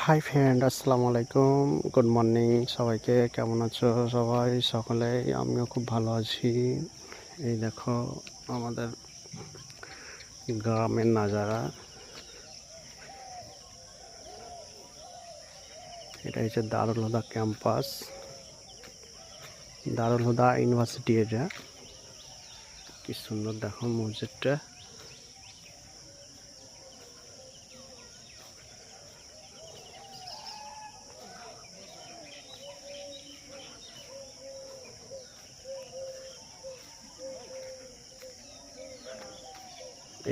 Hi friend, আসসালামু আলাইকুম, good morning. সবাইকে কেমন আছো? সবাই সকলেই, আমিও খুব ভালো আছি। এই দেখো আমাদের গ্রামের নাজারা। এটা হচ্ছে দারুল হুদা ক্যাম্পাস, দারুল হুদা ইউনিভার্সিটি। এটা কি সুন্দর দেখো মসজিদটা।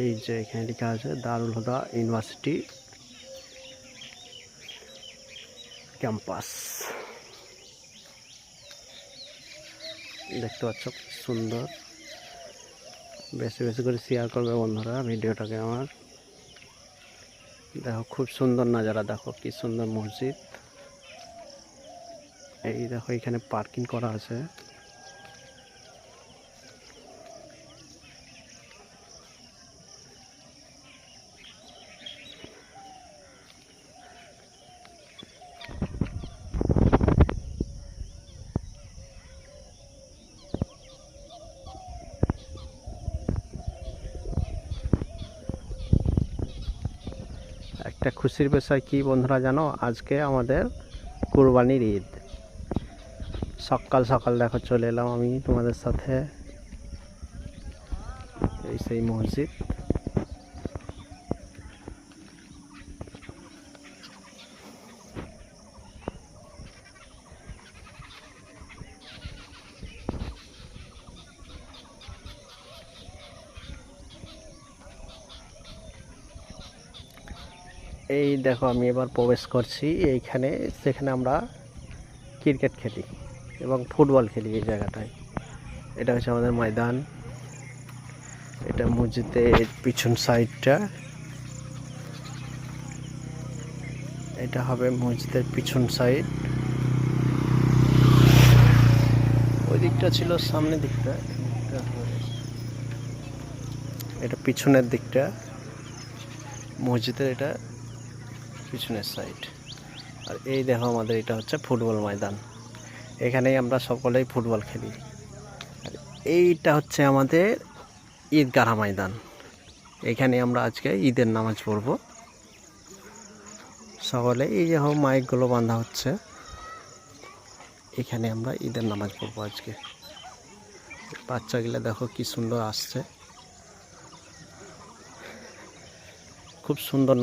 এই যে এখানে লেখা আছে দারুল হুদা ইউনিভার্সিটি ক্যাম্পাস। দেখতে পাচ্ছ সুন্দর। বেশি বেশি করে শেয়ার করবে বন্ধুরা ভিডিওটাকে আমার। দেখো খুব সুন্দর নাজারা, দেখো কি সুন্দর মসজিদ। এই দেখো এখানে পার্কিং করা আছে। একটা খুশির বিষয় কি বন্ধুরা জানো, আজকে আমাদের কুরবানির ঈদ। সকাল সকাল দেখো চলে এলাম আমি তোমাদের সাথে। এই সেই মসজিদ। এই দেখো আমি এবার প্রবেশ করছি এইখানে, সেখানে আমরা ক্রিকেট খেলি এবং ফুটবল খেলি এই জায়গাটায়। এটা হচ্ছে আমাদের ময়দান। এটা মসজিদের পিছন সাইডটা। এটা হবে মসজিদের পিছন সাইড। ওই দিকটা ছিল সামনের দিকটা, এটা পিছনের দিকটা মসজিদের, এটা পিছনের সাইড। আর এই দেখো আমাদের এটা হচ্ছে ফুটবল ময়দান। এখানেই আমরা সকলেই ফুটবল খেলি। আর এইটা হচ্ছে আমাদের ঈদগাহ ময়দান। এখানে আমরা আজকে ঈদের নামাজ পড়ব সকলে। এই যে মাইকগুলো বাঁধা হচ্ছে, এখানে আমরা ঈদের নামাজ পড়বো আজকে। বাচ্চাগুলো দেখো কি সুন্দর আসছে, খুব সুন্দর।